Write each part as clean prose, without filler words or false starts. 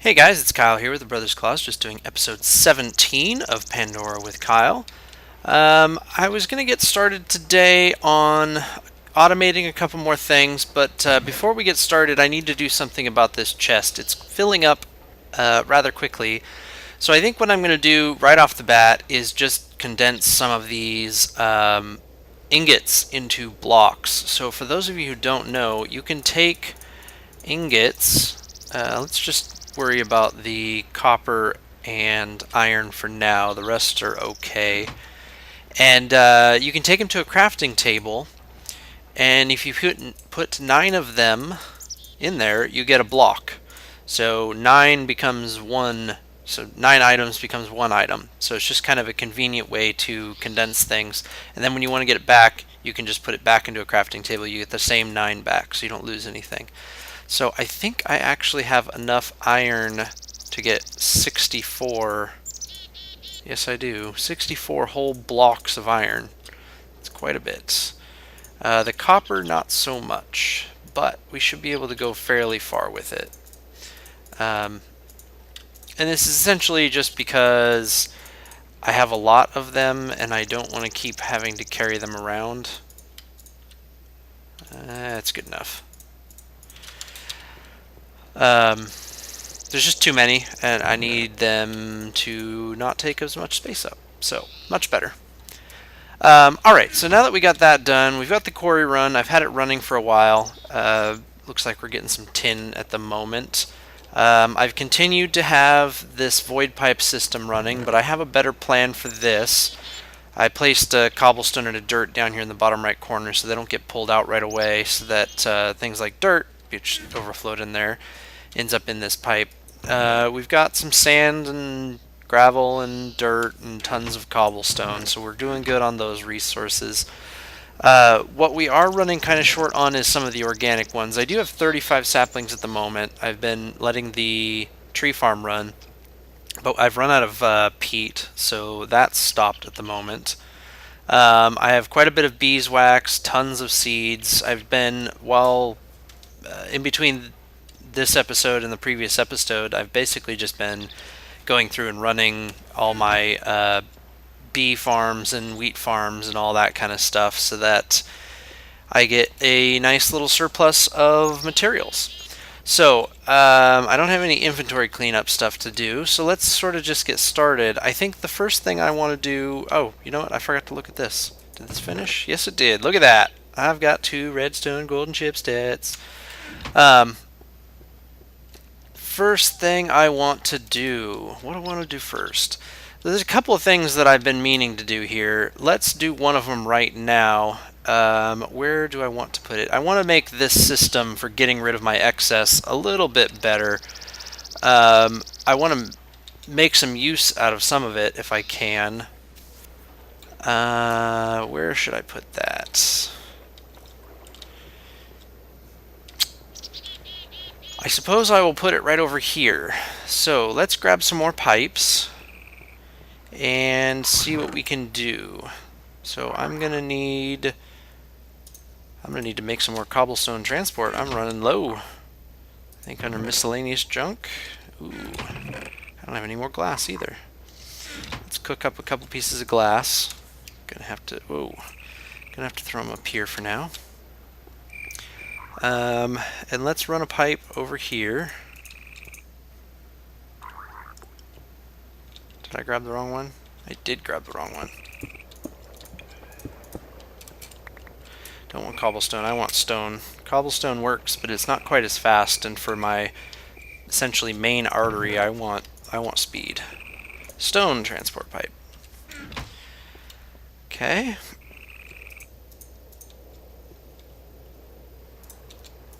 Hey guys, it's Kyle here with the Brothers Claws, just doing episode 17 of Pandora with Kyle. I was going to get started today on automating a couple more things, but before we get started, I need to do something about this chest. It's filling up rather quickly, so I think what I'm going to do right off the bat is just condense some of these ingots into blocks. So for those of you who don't know, you can take ingots. Let's just worry about the copper and iron for now. The rest are okay. And you can take them to a crafting table, and if you put 9 of them in there, you get a block. So 9 becomes 1. So 9 items becomes 1 item. So it's just kind of a convenient way to condense things. And then when you want to get it back, you can just put it back into a crafting table. You get the same 9 back, so you don't lose anything. So I think I actually have enough iron to get 64. Yes, I do. 64 whole blocks of iron. It's quite a bit. The copper, not so much, but we should be able to go fairly far with it. And this is essentially just because I have a lot of them and I don't want to keep having to carry them around. That's good enough. There's just too many, and I need them to not take as much space up. So, much better. Alright, so now that we got that done, we've got the quarry run. I've had it running for a while. Looks like we're getting some tin at the moment. I've continued to have this void pipe system running, but I have a better plan for this. I placed a cobblestone and a dirt down here in the bottom right corner so they don't get pulled out right away, so that things like dirt, which overflowed in there, ends up in this pipe. We've got some sand and gravel and dirt and tons of cobblestone, so we're doing good on those resources. What we are running kind of short on is some of the organic ones. I do have 35 saplings at the moment. I've been letting the tree farm run, but I've run out of peat, so that's stopped at the moment. I have quite a bit of beeswax, tons of seeds. I've been, in between this episode and the previous episode, I've basically just been going through and running all my bee farms and wheat farms and all that kind of stuff so that I get a nice little surplus of materials. So, I don't have any inventory cleanup stuff to do, so let's sort of just get started. I think the first thing I want to do... Oh, you know what? I forgot to look at this. Did this finish? Yes, it did. Look at that. I've got 2 redstone golden chip stats. First thing I want to do... What do I want to do first? There's a couple of things that I've been meaning to do here. Let's do one of them right now. Where do I want to put it? I want to make this system for getting rid of my excess a little bit better. I want to make some use out of some of it if I can. Where should I put that? I suppose I will put it right over here. So let's grab some more pipes and see what we can do. So I'm gonna need to make some more cobblestone transport. I'm running low. I think under miscellaneous junk. Ooh, I don't have any more glass either. Let's cook up a couple pieces of glass. Gonna have to throw them up here for now. And let's run a pipe over here. Did I grab the wrong one? I did grab the wrong one. Don't want cobblestone, I want stone. Cobblestone works, but it's not quite as fast, and for my essentially main artery, I want speed. Stone transport pipe. Okay.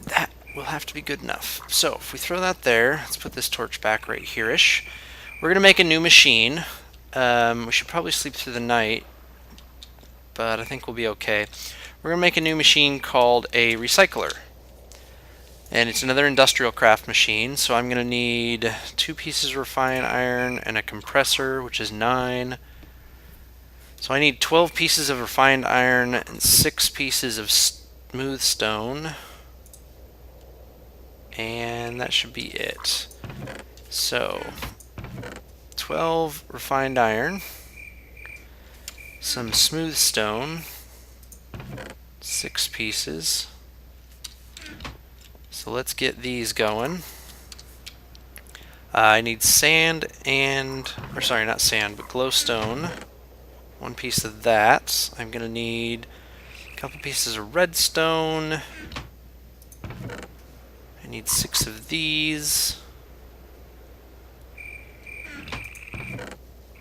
That will have to be good enough. So, if we throw that there, let's put this torch back right here-ish. We're going to make a new machine. We should probably sleep through the night, but I think we'll be okay. We're going to make a new machine called a recycler. And it's another industrial craft machine, so I'm going to need 2 pieces of refined iron and a compressor, which is 9. So I need 12 pieces of refined iron and 6 pieces of smooth stone. And that should be it. So 12 refined iron, some smooth stone, 6 pieces. So let's get these going. I need sand and, or sorry, not sand, but glowstone. 1 piece of that. I'm going to need a couple pieces of redstone. I need 6 of these.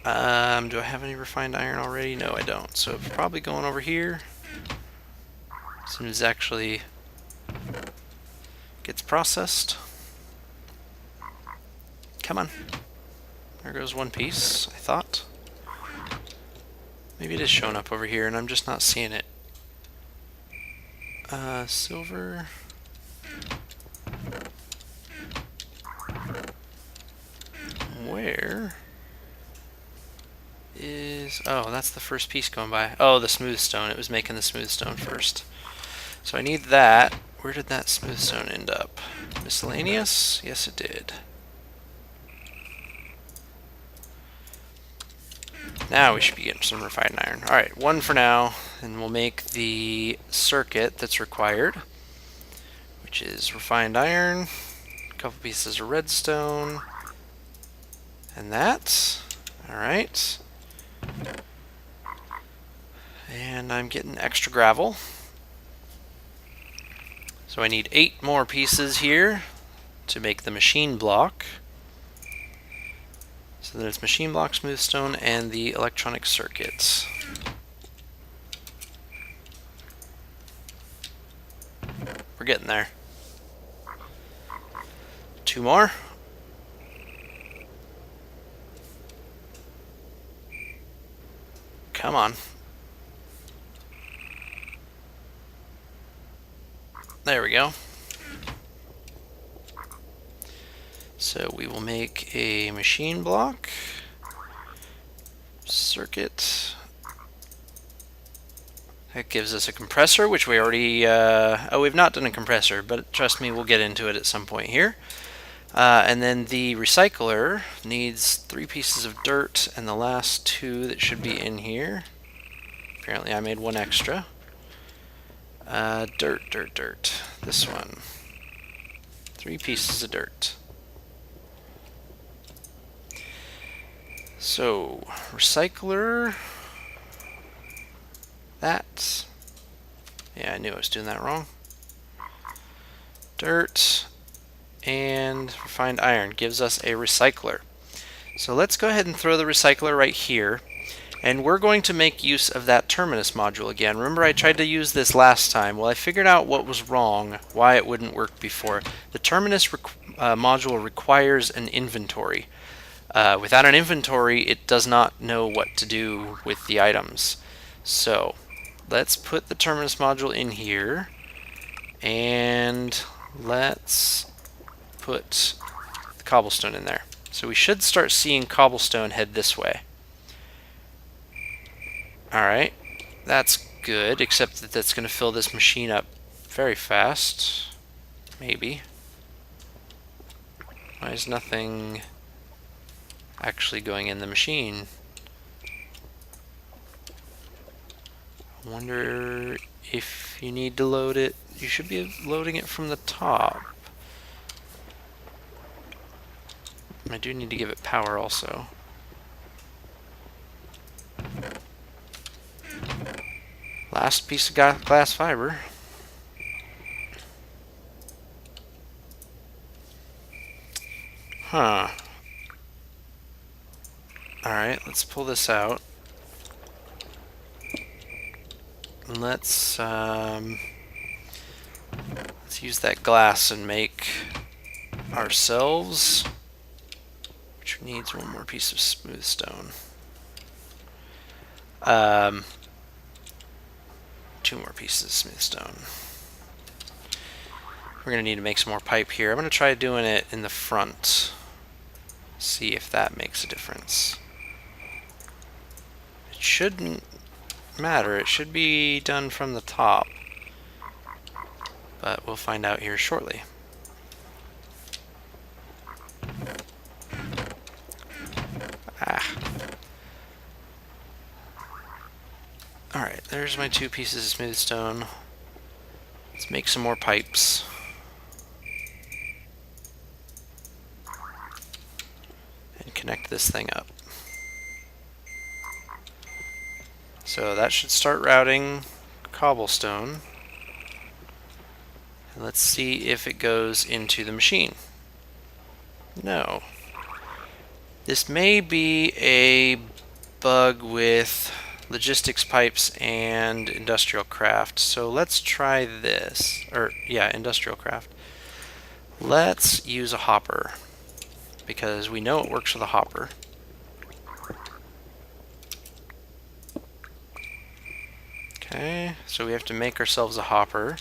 Do I have any refined iron already? No, I don't. So it's probably going over here as soon as it actually gets processed. Come on. There goes 1 piece, I thought. Maybe it is showing up over here and I'm just not seeing it. Silver. Where is... Oh, that's the first piece going by. Oh, the smooth stone. It was making the smooth stone first. So I need that. Where did that smooth stone end up? Miscellaneous? Yes, it did. Now we should be getting some refined iron. Alright, 1 for now, and we'll make the circuit that's required, which is refined iron, a couple pieces of redstone, and that. Alright. And I'm getting extra gravel. So I need 8 more pieces here to make the machine block. So there's machine block, smooth stone, and the electronic circuits. We're getting there. 2 more. Come on. There we go. So we will make a machine block, circuit. That gives us a compressor, which we already, we've not done a compressor, but trust me, we'll get into it at some point here. And then the recycler needs 3 pieces of dirt, and the last 2 that should be in here. Apparently I made 1 extra. Dirt. This one. 3 pieces of dirt. So, recycler. That. Yeah, I knew I was doing that wrong. Dirt and refined iron gives us a recycler. So let's go ahead and throw the recycler right here. And we're going to make use of that Terminus module again. Remember I tried to use this last time. Well, I figured out what was wrong, why it wouldn't work before. The Terminus module requires an inventory. Without an inventory, it does not know what to do with the items. So let's put the Terminus module in here, and let's put the cobblestone in there. So we should start seeing cobblestone head this way. Alright, that's good, except that that's going to fill this machine up very fast. Maybe. Why is nothing actually going in the machine? I wonder if you need to load it. You should be loading it from the top. I do need to give it power also. Last piece of glass fiber. Huh. Alright, let's pull this out. Let's use that glass and make ourselves, which needs 1 more piece of smooth stone. 2 more pieces of smooth stone. We're going to need to make some more pipe here. I'm going to try doing it in the front. See if that makes a difference. It shouldn't matter. It should be done from the top. But we'll find out here shortly. Alright, there's my 2 pieces of smooth stone. Let's make some more pipes. And connect this thing up. So that should start routing cobblestone. And let's see if it goes into the machine. No. This may be a bug with logistics pipes and industrial craft. So let's try this. Or, yeah, industrial craft. Let's use a hopper, because we know it works with a hopper. Okay, so we have to make ourselves a hopper.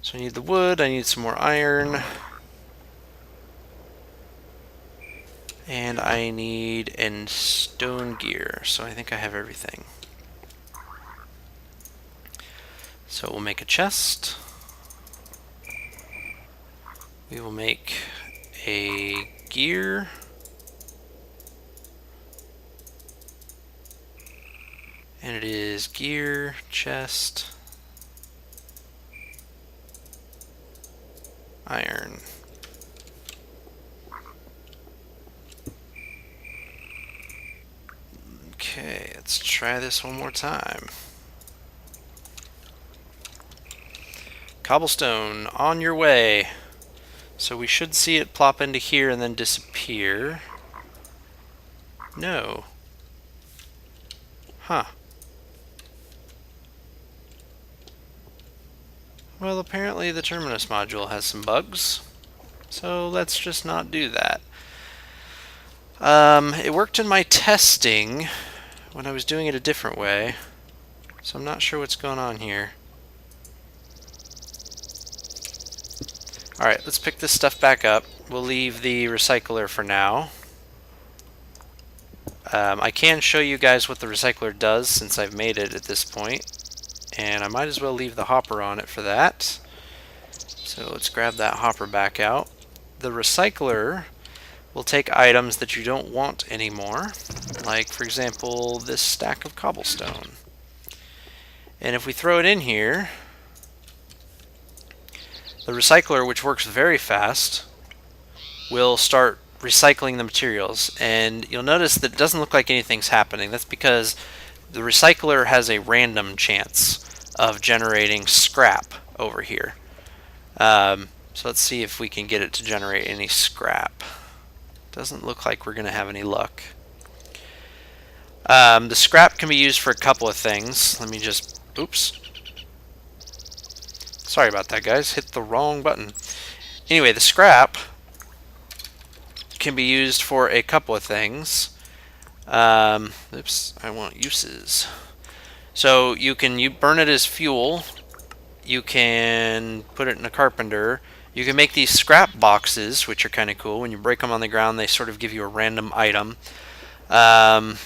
So I need the wood, I need some more iron, and I need stone gear. So I think I have everything. So we'll make a chest. We will make a gear. And it is gear, chest, iron. Okay, let's try this one more time. Cobblestone, on your way. So we should see it plop into here and then disappear. No. Huh. Well, apparently the Terminus module has some bugs, so let's just not do that. It worked in my testing when I was doing it a different way, so I'm not sure what's going on here. Alright, let's pick this stuff back up. We'll leave the recycler for now. I can show you guys what the recycler does since I've made it at this point. And I might as well leave the hopper on it for that. So let's grab that hopper back out. The recycler will take items that you don't want anymore. Like, for example, this stack of cobblestone. And if we throw it in here, the recycler, which works very fast, will start recycling the materials. And you'll notice that it doesn't look like anything's happening. That's because the recycler has a random chance of generating scrap over here. So let's see if we can get it to generate any scrap. Doesn't look like we're going to have any luck. The scrap can be used for a couple of things. Let me just... Oops. Sorry about that, guys. Hit the wrong button. Anyway, the scrap can be used for a couple of things. Oops, I want uses. So you burn it as fuel. You can put it in a carpenter. You can make these scrap boxes, which are kind of cool. When you break them on the ground, they sort of give you a random item. Well,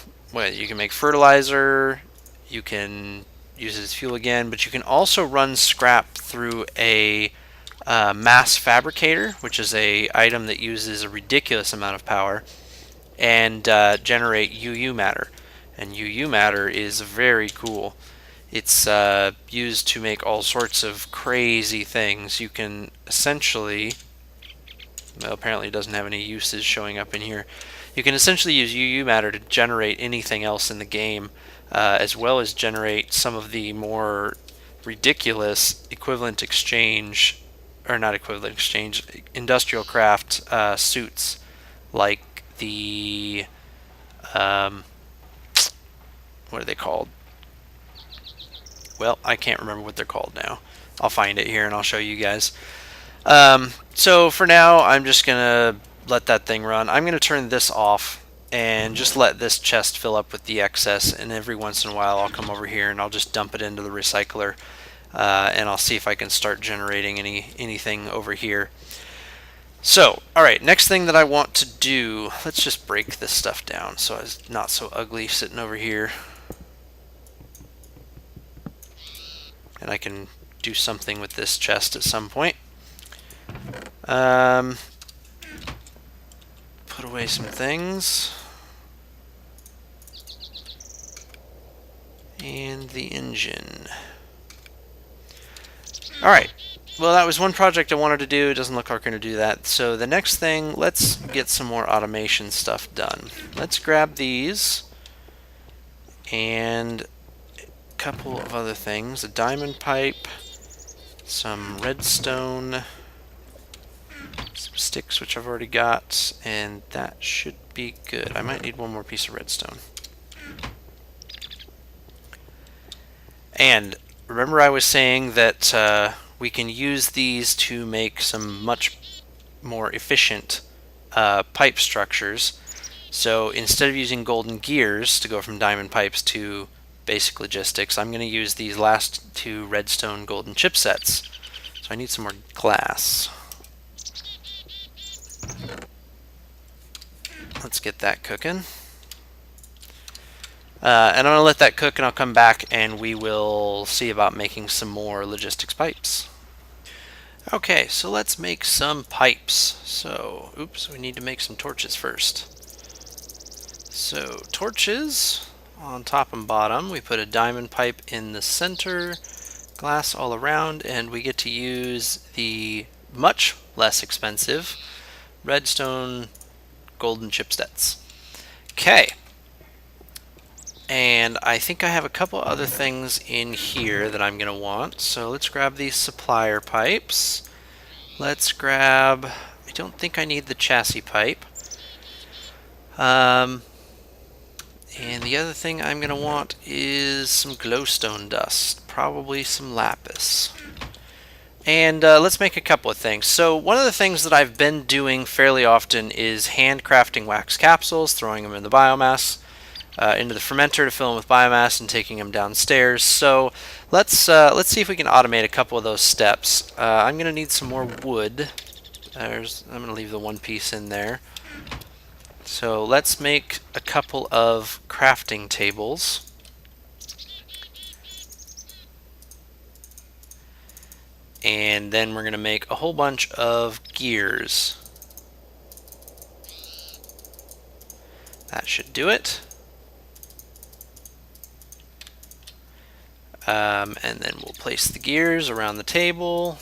you can make fertilizer. You can use it as fuel again, but you can also run scrap through a mass fabricator, which is a item that uses a ridiculous amount of power, and generate UU matter. And UU matter is very cool. It's used to make all sorts of crazy things. You can essentially, well, apparently it doesn't have any uses showing up in here. You can essentially use UU matter to generate anything else in the game, as well as generate some of the more ridiculous equivalent exchange, or not equivalent exchange, industrial craft suits, like the, what are they called? Well, I can't remember what they're called now. I'll find it here and I'll show you guys. So for now, I'm just going to let that thing run. I'm going to turn this off and just let this chest fill up with the excess, and every once in a while I'll come over here and I'll just dump it into the recycler, and I'll see if I can start generating anything over here. So, alright, next thing that I want to do, let's just break this stuff down so it's not so ugly sitting over here. And I can do something with this chest at some point. Put away some things. And the engine. Alright, well that was one project I wanted to do. It doesn't look like we're going to do that. So the next thing, let's get some more automation stuff done. Let's grab these and a couple of other things. A diamond pipe, some redstone, some sticks which I've already got, and that should be good. I might need one more piece of redstone. And remember I was saying that we can use these to make some much more efficient pipe structures. So instead of using golden gears to go from diamond pipes to basic logistics, I'm going to use these last two redstone golden chipsets. So I need some more glass. Let's get that cooking. And I'm going to let that cook, and I'll come back and we will see about making some more logistics pipes. Okay, so let's make some pipes. So, oops, we need to make some torches first. So, torches on top and bottom. We put a diamond pipe in the center, glass all around, and we get to use the much less expensive redstone golden chipsets. Okay. And I think I have a couple other things in here that I'm going to want. So let's grab these supplier pipes. Let's grab, I don't think I need the chassis pipe. And the other thing I'm going to want is some glowstone dust, probably some lapis. And let's make a couple of things. So one of the things that I've been doing fairly often is handcrafting wax capsules, throwing them in the biomass. Into the fermenter to fill them with biomass and taking them downstairs. So let's see if we can automate a couple of those steps. I'm going to need some more wood. I'm going to leave the one piece in there. So let's make a couple of crafting tables. And then we're going to make a whole bunch of gears. That should do it. And then we'll place the gears around the table.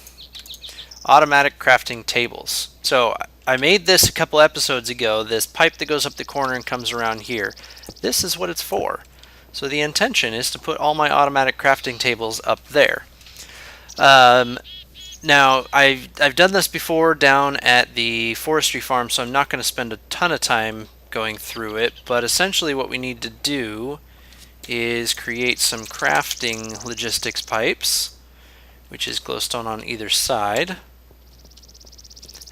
Automatic crafting tables. So I made this a couple episodes ago, this pipe that goes up the corner and comes around here. This is what it's for. So the intention is to put all my automatic crafting tables up there. Now, I've done this before down at the forestry farm, so I'm not going to spend a ton of time going through it, but essentially what we need to do is create some crafting logistics pipes, which is glowstone on either side,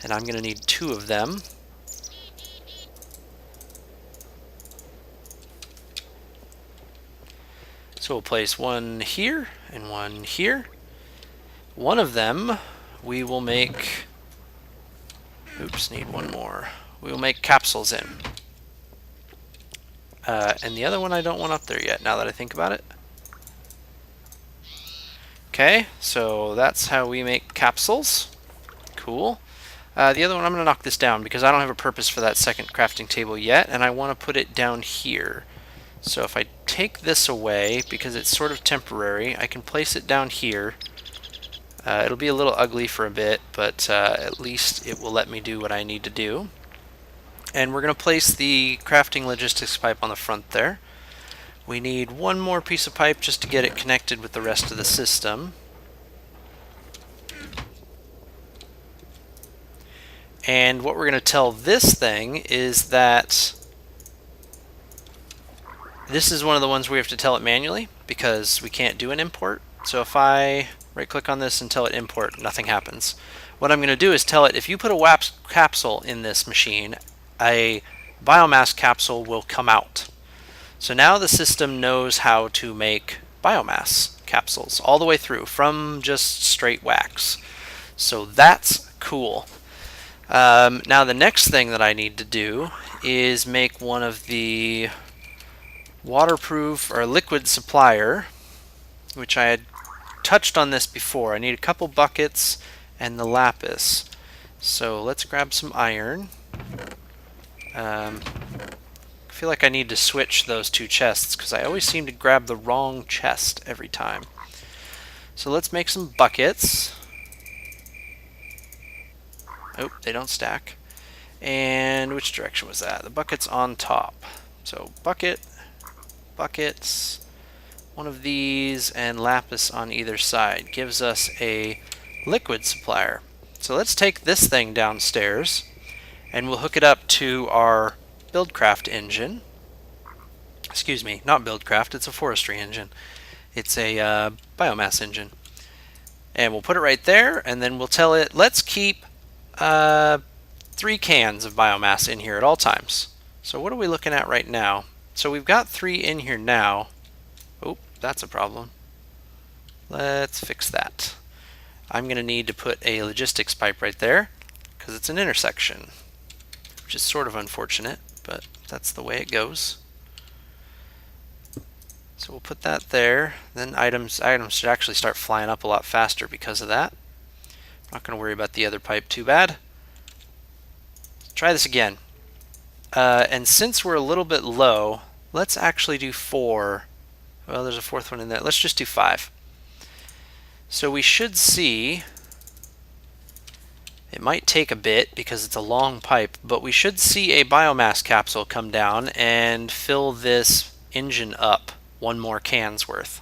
and I'm going to need 2 of them. So we'll place one here and one here. One of them we will make, oops, need one more. We will make capsules in. And the other one I don't want up there yet, now that I think about it. Okay, so that's how we make capsules. Cool. The other one, I'm going to knock this down because I don't have a purpose for that second crafting table yet, and I want to put it down here. So if I take this away, because it's sort of temporary, I can place it down here. It'll be a little ugly for a bit, but at least it will let me do what I need to do. And we're going to place the crafting logistics pipe on the front there. We need one more piece of pipe just to get it connected with the rest of the system. And what we're going to tell this thing is that this is one of the ones we have to tell it manually because we can't do an import. So if I right-click on this and tell it import, nothing happens. What I'm going to do is tell it if you put a wax capsule in this machine, a biomass capsule will come out. So now the system knows how to make biomass capsules all the way through from just straight wax. So that's cool. Now the next thing that I need to do is make one of the waterproof or liquid supplier, which I had touched on this before. I need a couple buckets and the lapis. So let's grab some iron. feel like I need to switch those two chests because I always seem to grab the wrong chest every time. So let's make some buckets. Oh, they don't stack. And which direction was that? The bucket's on top. So bucket, buckets, one of these, and lapis on either side gives us a liquid supplier. So let's take this thing downstairs and we'll hook it up to our Buildcraft engine. Excuse me, not Buildcraft, it's a forestry engine. It's a biomass engine. And we'll put it right there, and then we'll tell it, let's keep 3 cans of biomass in here at all times. So what are we looking at right now? So we've got 3 in here now. Oh, that's a problem. Let's fix that. I'm going to need to put a logistics pipe right there because it's an intersection, which is sort of unfortunate, but that's the way it goes. So we'll put that there. Then items should actually start flying up a lot faster because of that. Not going to worry about the other pipe too bad. Try this again. And since we're a little bit low, let's actually do 4. Well, there's a 4th one in there. Let's just do 5. So we should see, it might take a bit because it's a long pipe, but we should see a biomass capsule come down and fill this engine up 1 more can's worth.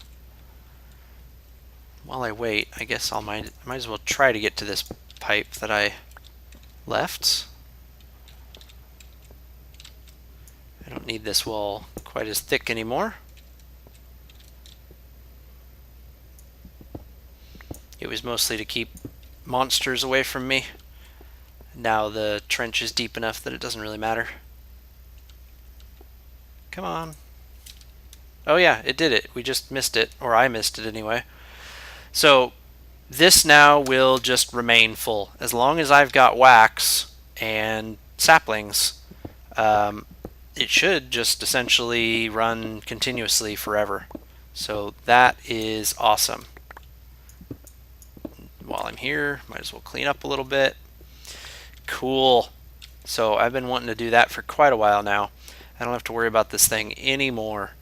While I wait, I guess I might as well try to get to this pipe that I left. I don't need this wall quite as thick anymore. It was mostly to keep monsters away from me. Now the trench is deep enough that it doesn't really matter. Come on. Oh yeah, it did it. We just missed it, or I missed it anyway. So this now will just remain full. As long as I've got wax and saplings, it should just essentially run continuously forever. So that is awesome. While I'm here, might as well clean up a little bit. Cool. So I've been wanting to do that for quite a while now. I don't have to worry about this thing anymore.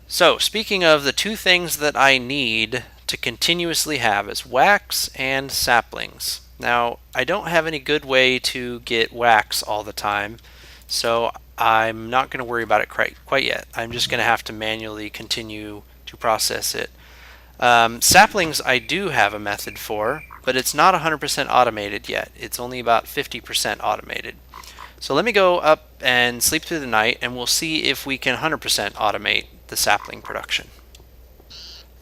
So speaking of the 2 things that I need to continuously have is wax and saplings. Now I don't have any good way to get wax all the time, so I'm not going to worry about it quite yet. I'm just going to have to manually continue to process it. Saplings I do have a method for, but it's not 100% automated yet. It's only about 50% automated. So let me go up and sleep through the night and we'll see if we can 100% automate the sapling production.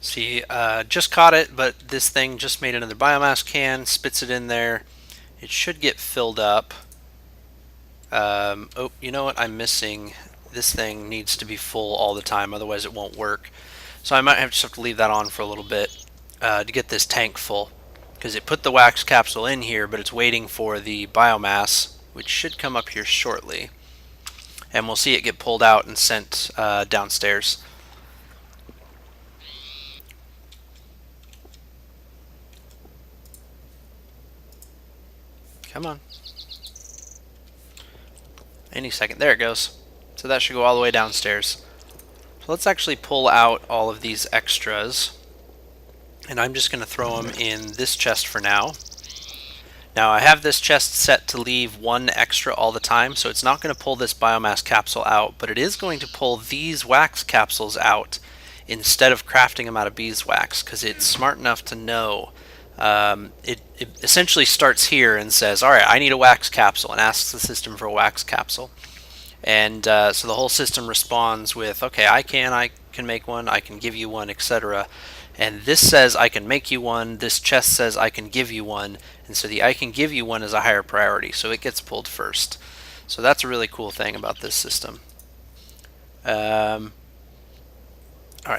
See, just caught it, but this thing just made another biomass can, spits it in there. It should get filled up. Oh, you know what I'm missing? This thing needs to be full all the time, otherwise it won't work. So I might have to leave that on for a little bit to get this tank full, because it put the wax capsule in here, but it's waiting for the biomass, which should come up here shortly. And we'll see it get pulled out and sent downstairs. Come on. Any second. There it goes. So that should go all the way downstairs. So let's actually pull out all of these extras. And I'm just going to throw them in this chest for now. Now I have this chest set to leave 1 extra all the time, so it's not going to pull this biomass capsule out, but it is going to pull these wax capsules out instead of crafting them out of beeswax, because it's smart enough to know. It essentially starts here and says, alright, I need a wax capsule, and asks the system for a wax capsule. And so the whole system responds with, okay, I can make one, I can give you one, etc. And this says I can make you one, this chest says I can give you one, and so the I can give you one is a higher priority, so it gets pulled first. So that's a really cool thing about this system. Alright,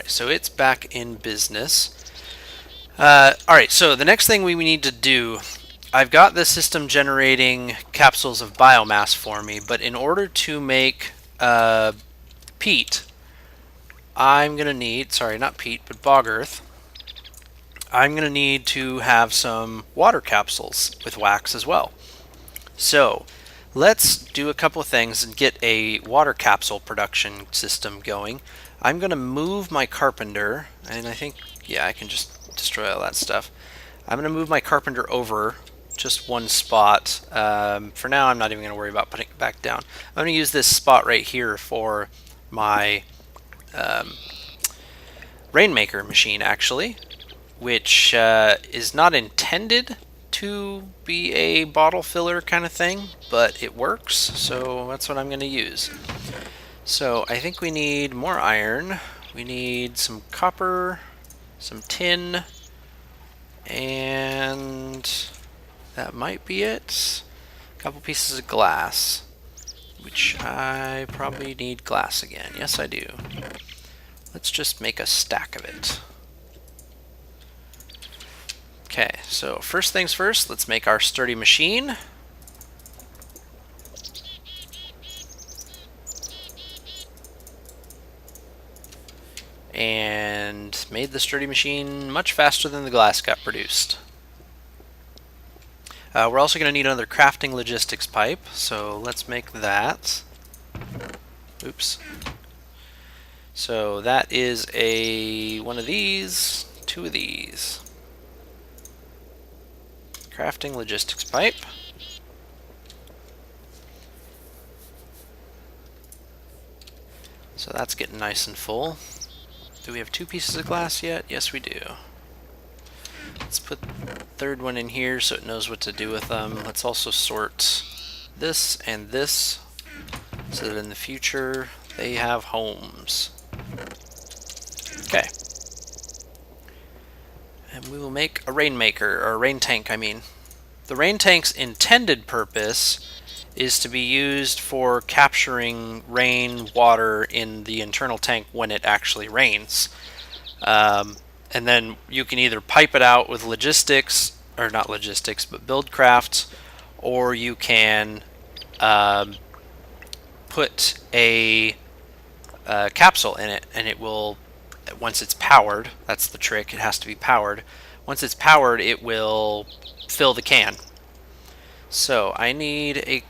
so it's back in business. Alright, so the next thing we need to do, I've got the system generating capsules of biomass for me, but in order to make peat, I'm going to need, sorry, not peat, but bog earth. I'm going to need to have some water capsules with wax as well. So let's do a couple of things and get a water capsule production system going. I'm going to move my carpenter, and I think, yeah, I can just destroy all that stuff. I'm going to move my carpenter over just one spot. For now, I'm not even going to worry about putting it back down. I'm going to use this spot right here for my Rainmaker machine, actually, which is not intended to be a bottle filler kind of thing, but it works, so that's what I'm going to use. So I think we need more iron, we need some copper, some tin, and that might be it. A couple pieces of glass, which I probably need glass again. Yes, I do. Let's just make a stack of it. Okay, so first things first, let's make our sturdy machine. And made the sturdy machine much faster than the glass got produced. We're also going to need another crafting logistics pipe, so let's make that. Oops. So that is one of these, two of these. Crafting logistics pipe. So that's getting nice and full. Do we have two pieces of glass yet? Yes, we do. Let's put the third one in here so it knows what to do with them. Let's also sort this and this so that in the future they have homes. Okay. And we will make a rainmaker, or a rain tank, I mean. The rain tank's intended purpose is to be used for capturing rain water in the internal tank when it actually rains. And then you can either pipe it out with logistics, or not logistics, but buildcraft, or you can put a capsule in it, and it will, once it's powered, that's the trick, it has to be powered. Once it's powered, it will fill the can. So I need a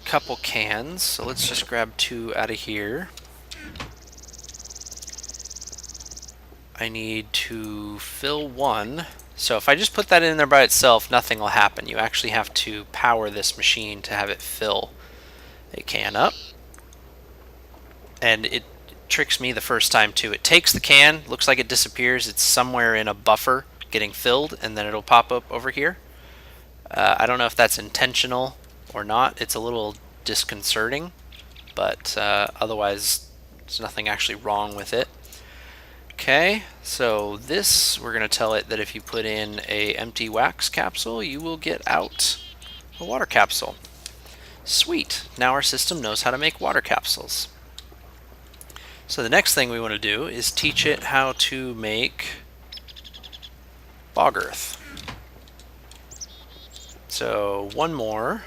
couple cans, so let's just grab two out of here. I need to fill one. So if I just put that in there by itself, nothing will happen. You actually have to power this machine to have it fill a can up. And it tricks me the first time too. It takes the can, looks like it disappears, it's somewhere in a buffer getting filled, and then it'll pop up over here. I don't know if that's intentional or not. It's a little disconcerting, but otherwise there's nothing actually wrong with it. Okay, so this, we're going to tell it that if you put in a empty wax capsule, you will get out a water capsule. Sweet, now our system knows how to make water capsules. So the next thing we want to do is teach it how to make bog earth. So one more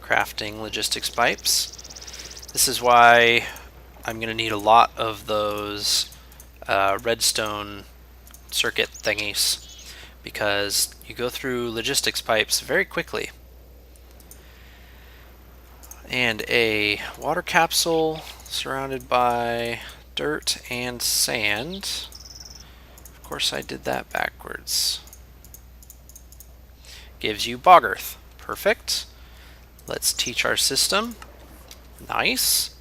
crafting logistics pipes. This is why I'm going to need a lot of those redstone circuit thingies, because you go through logistics pipes very quickly. And a water capsule surrounded by dirt and sand. Of course I did that backwards. Gives you bog earth. Perfect. Let's teach our system. Nice.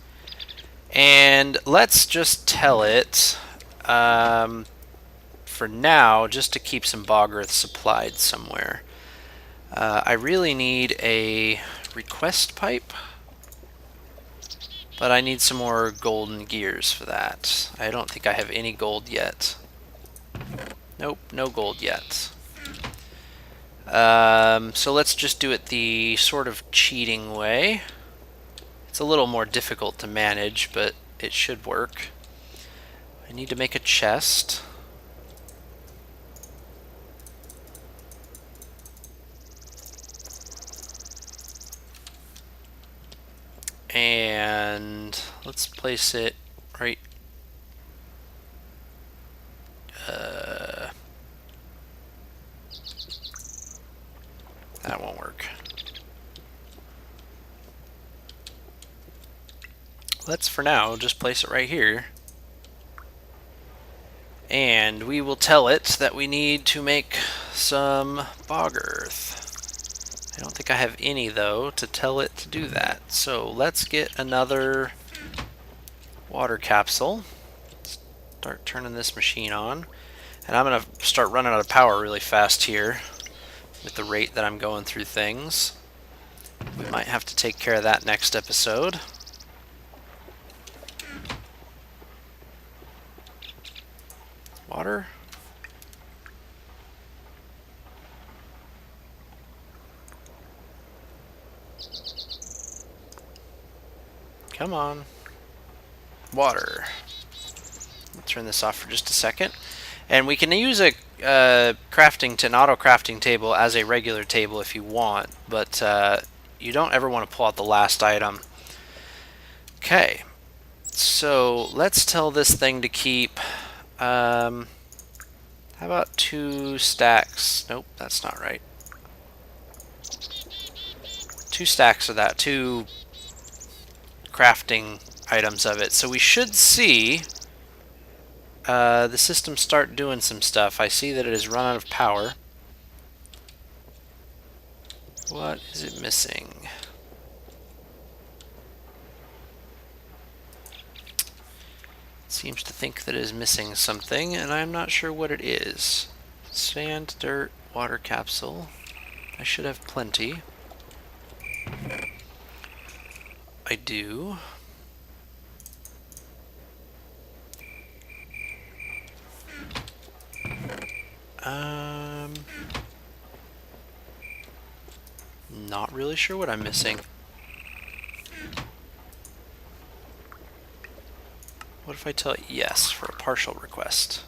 And let's just tell it, for now, just to keep some bog earth supplied somewhere. I really need a request pipe, but I need some more golden gears for that. I don't think I have any gold yet. Nope, no gold yet. So let's just do it the sort of cheating way. It's a little more difficult to manage, but it should work. I need to make a chest. And let's place it right. That won't work. let's for now just place it right here. And we will tell it that we need to make some bog earth. I don't think I have any, though, to tell it to do that. So let's get another water capsule. Start turning this machine on. And I'm going to start running out of power really fast here with the rate that I'm going through things. We might have to take care of that next episode. Water. Come on. Water. I'll turn this off for just a second. And we can use a an auto crafting table as a regular table if you want, but you don't ever want to pull out the last item. Okay, so let's tell this thing to keep, how about 2 stacks? Nope, that's not right. 2 stacks of that, 2 crafting items of it. So we should see the system start doing some stuff. I see that it has run out of power. What is it missing? It seems to think that it is missing something, and I'm not sure what it is. Sand, dirt, water capsule. I should have plenty. I do. Not really sure what I'm missing. What if I tell it yes for a partial request?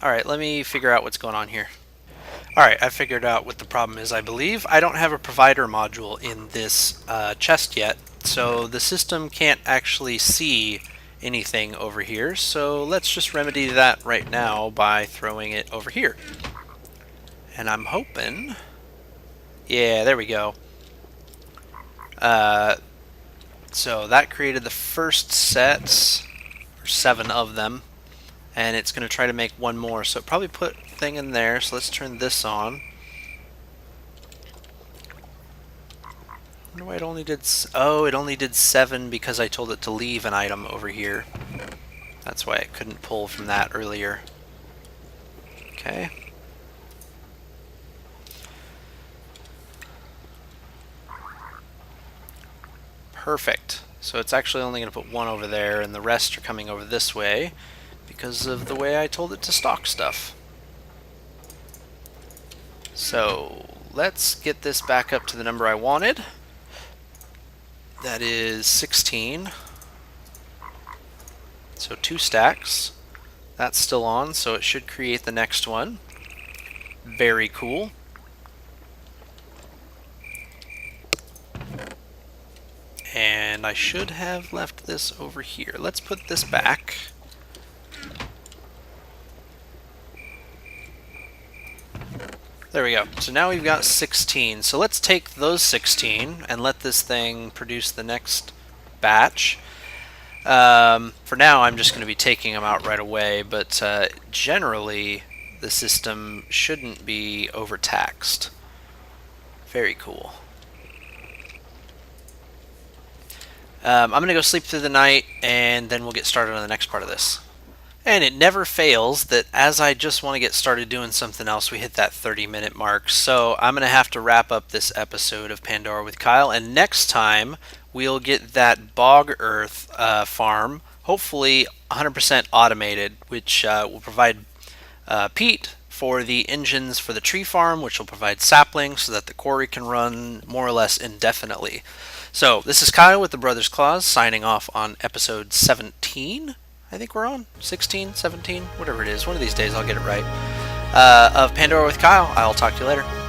Alright, let me figure out what's going on here. Alright, I figured out what the problem is, I believe. I don't have a provider module in this chest yet, so the system can't actually see anything over here, so let's just remedy that right now by throwing it over here. And I'm hoping... yeah, there we go. So that created the first set, or 7 of them, and it's going to try to make one more, so it probably put a thing in there, so let's turn this on. I wonder why it only did... oh, it only did 7 because I told it to leave an item over here. That's why it couldn't pull from that earlier. Okay. Perfect. So it's actually only going to put 1 over there, and the rest are coming over this way because of the way I told it to stock stuff. So let's get this back up to the number I wanted. That is 16. So 2 stacks. That's still on, so it should create the next one. Very cool. And I should have left this over here. Let's put this back. There we go. So now we've got 16. So let's take those 16 and let this thing produce the next batch. For now, I'm just going to be taking them out right away, but generally, the system shouldn't be overtaxed. Very cool. I'm going to go sleep through the night, and then we'll get started on the next part of this. And it never fails that as I just want to get started doing something else, we hit that 30-minute mark. So I'm going to have to wrap up this episode of Pandora with Kyle, and next time we'll get that bog earth farm, hopefully 100% automated, which will provide peat for the engines for the tree farm, which will provide saplings so that the quarry can run more or less indefinitely. So this is Kyle with the Brothers Claws signing off on episode 17. I think we're on 16, 17, whatever it is. One of these days I'll get it right. Of Pandora with Kyle. I'll talk to you later.